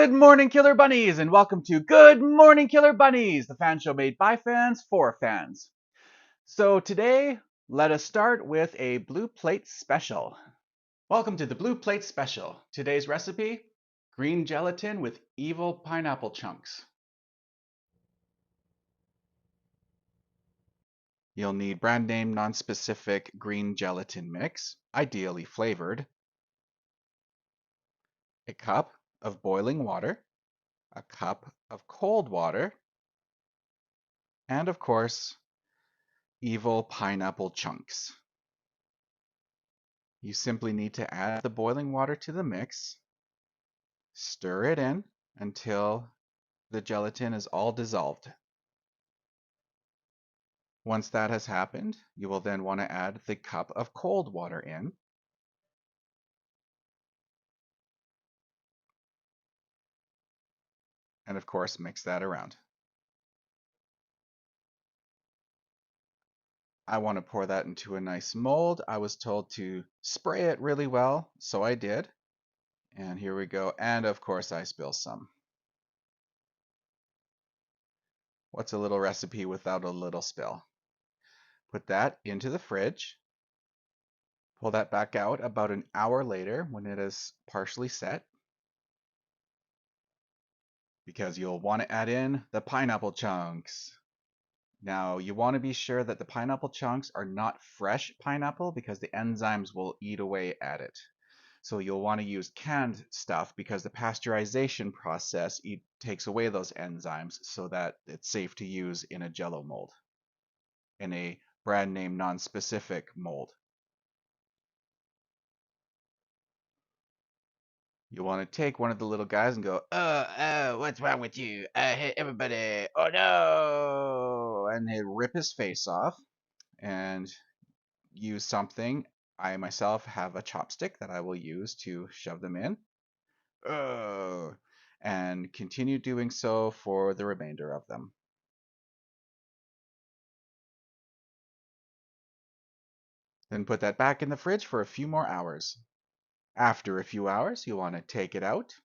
Good morning, Killer Bunnies, and welcome to Good Morning Killer Bunnies, the fan show made by fans for fans. So today, let us start with a blue plate special. Welcome to the blue plate special. Today's recipe, green gelatin with evil pineapple chunks. You'll need brand name non-specific green gelatin mix, ideally flavored, a cup of boiling water, a cup of cold water, and of course, evil pineapple chunks. You simply need to add the boiling water to the mix, stir it in until the gelatin is all dissolved. Once that has happened, you will then want to add the cup of cold water in. And of course, mix that around. I want to pour that into a nice mold. I was told to spray it really well, so I did. And here we go. And of course, I spill some. What's a little recipe without a little spill? Put that into the fridge. Pull that back out about an hour later when it is partially set, because you'll want to add in the pineapple chunks. Now, you want to be sure that the pineapple chunks are not fresh pineapple because the enzymes will eat away at it. So you'll want to use canned stuff because the pasteurization process takes away those enzymes so that it's safe to use in a Jell-O mold, in a brand name non-specific mold. You want to take one of the little guys and go, what's wrong with you? Hey, everybody, oh no! And he'd rip his face off and use something. I myself have a chopstick that I will use to shove them in. And continue doing so for the remainder of them. Then put that back in the fridge for a few more hours. After a few hours, you want to take it out.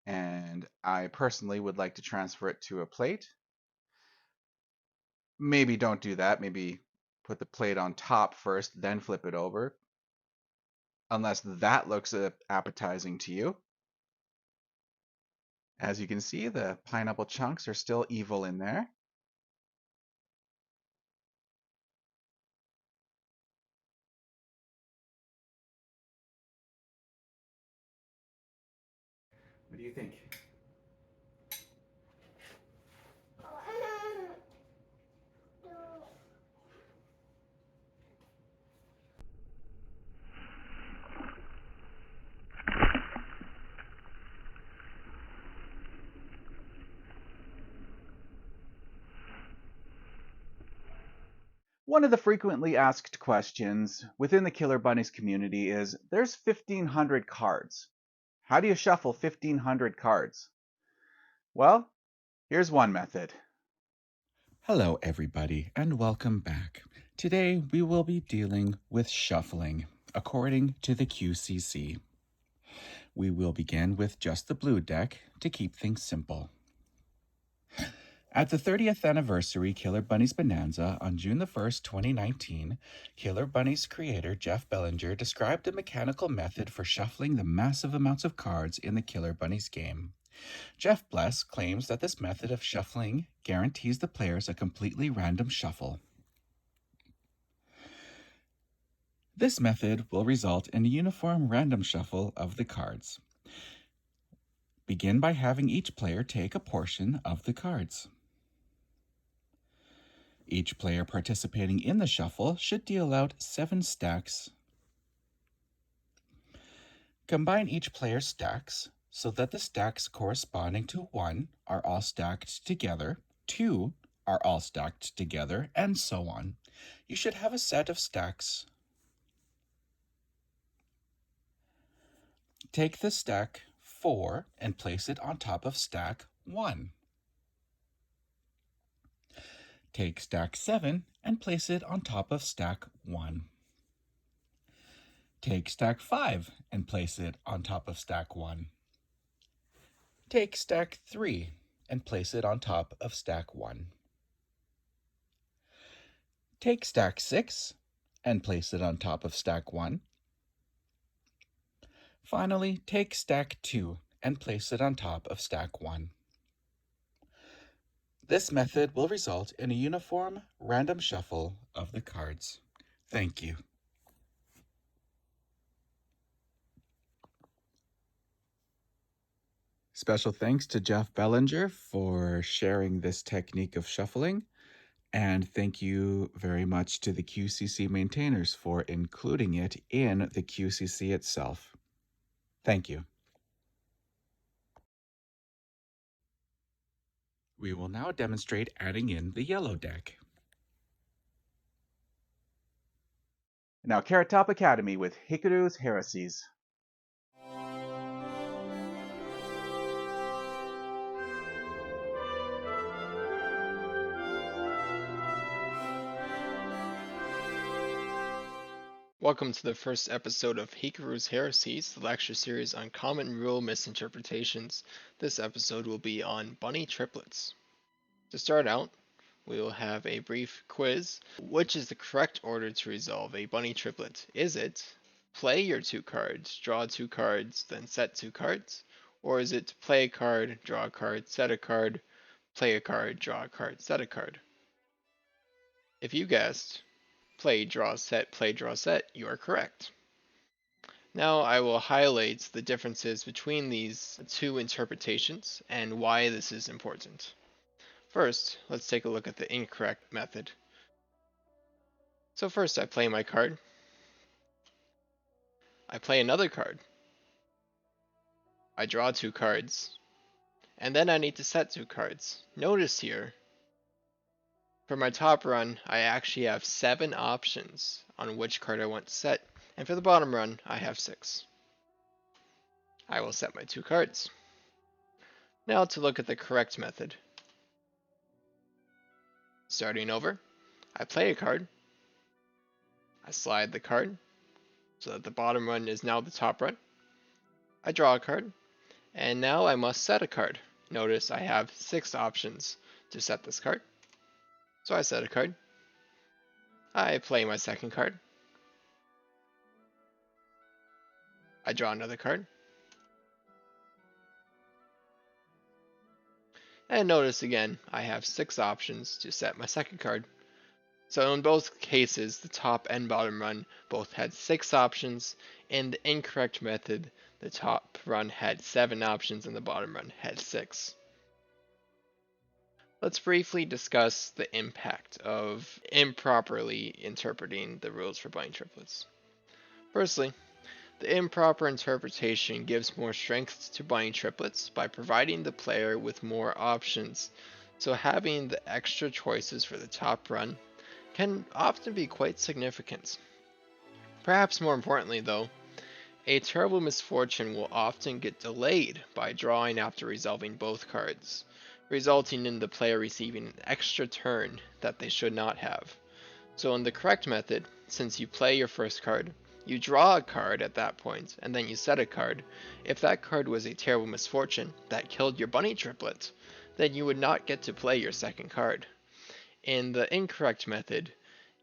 And I personally would like to transfer it to a plate. Maybe don't do that. Maybe put the plate on top first, then flip it over. Unless that looks appetizing to you. As you can see, the pineapple chunks are still evil in there. What do you think? One of the frequently asked questions within the Killer Bunnies community is, there's 1,500 cards. How do you shuffle 1,500 cards? Well, here's one method. Hello everybody and welcome back. Today we will be dealing with shuffling according to the QCC. We will begin with just the blue deck to keep things simple. At the 30th anniversary Killer Bunnies Bonanza on June the 1st, 2019, Killer Bunnies creator Jeff Bellinger described a mechanical method for shuffling the massive amounts of cards in the Killer Bunnies game. Jeff Bless claims that this method of shuffling guarantees the players a completely random shuffle. This method will result in a uniform random shuffle of the cards. Begin by having each player take a portion of the cards. Each player participating in the shuffle should deal out 7 stacks. Combine each player's stacks so that the stacks corresponding to 1 are all stacked together, 2 are all stacked together, and so on. You should have a set of stacks. Take the stack 4 and place it on top of stack 1. Take stack 7 and place it on top of stack 1. Take stack 5 and place it on top of stack 1. Take stack 3 and place it on top of stack 1. Take stack 6 and place it on top of stack 1. Finally, take stack 2 and place it on top of stack 1. This method will result in a uniform, random shuffle of the cards. Thank you. Special thanks to Jeff Bellinger for sharing this technique of shuffling, and thank you very much to the QCC maintainers for including it in the QCC itself. Thank you. We will now demonstrate adding in the yellow deck. Now, Carrot Top Academy with Hikaru's Heresies. Welcome to the first episode of Hikaru's Heresies, the lecture series on common rule misinterpretations. This episode will be on bunny triplets. To start out, we will have a brief quiz. Which is the correct order to resolve a bunny triplet? Is it play your 2 cards, draw 2 cards, then set 2 cards? Or is it play a card, draw a card, set a card, play a card, draw a card, set a card? If you guessed play, draw, set, you are correct. Now I will highlight the differences between these 2 interpretations and why this is important. First, let's take a look at the incorrect method. So first I play my card. I play another card. I draw 2 cards. And then I need to set 2 cards. Notice here, for my top run, I actually have 7 options on which card I want to set. And for the bottom run, I have 6. I will set my 2 cards. Now to look at the correct method. Starting over, I play a card. I slide the card so that the bottom run is now the top run. I draw a card, and now I must set a card. Notice I have 6 options to set this card. So I set a card. I play my second card. I draw another card. And notice again, I have 6 options to set my second card. So in both cases, the top and bottom run both had 6 options. In the incorrect method, the top run had 7 options and the bottom run had 6. Let's briefly discuss the impact of improperly interpreting the rules for bunny triplets. Firstly, the improper interpretation gives more strength to bunny triplets by providing the player with more options, so having the extra choices for the top run can often be quite significant. Perhaps more importantly though, a terrible misfortune will often get delayed by drawing after resolving both cards, resulting in the player receiving an extra turn that they should not have. So in the correct method, since you play your first card, you draw a card at that point, and then you set a card. If that card was a terrible misfortune that killed your bunny triplet, then you would not get to play your second card. In the incorrect method,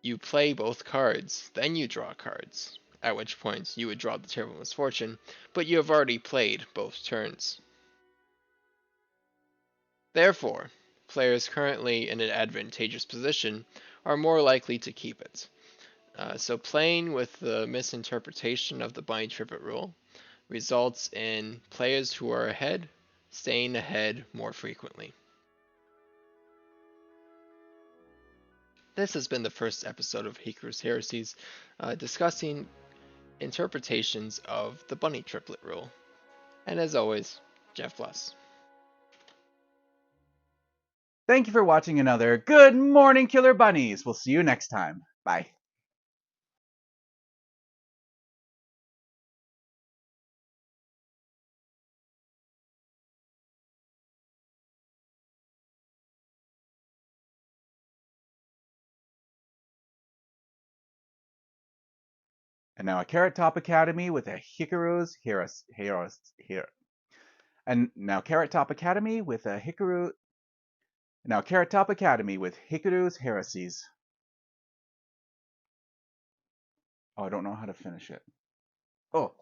you play both cards, then you draw cards, at which point you would draw the terrible misfortune, but you have already played both turns. Therefore, players currently in an advantageous position are more likely to keep it. So playing with the misinterpretation of the bunny triplet rule results in players who are ahead staying ahead more frequently. This has been the first episode of Hikaru's Heresies, discussing interpretations of the bunny triplet rule. And as always, Jeff bless. Thank you for watching another Good Morning Killer Bunnies. We'll see you next time. Bye. And now a Carrot Top Academy with a Hikaru's Heroes. And now Carrot Top Academy with Carrot Top Academy with Hikaru's Heresies. Oh, I don't know how to finish it. Oh,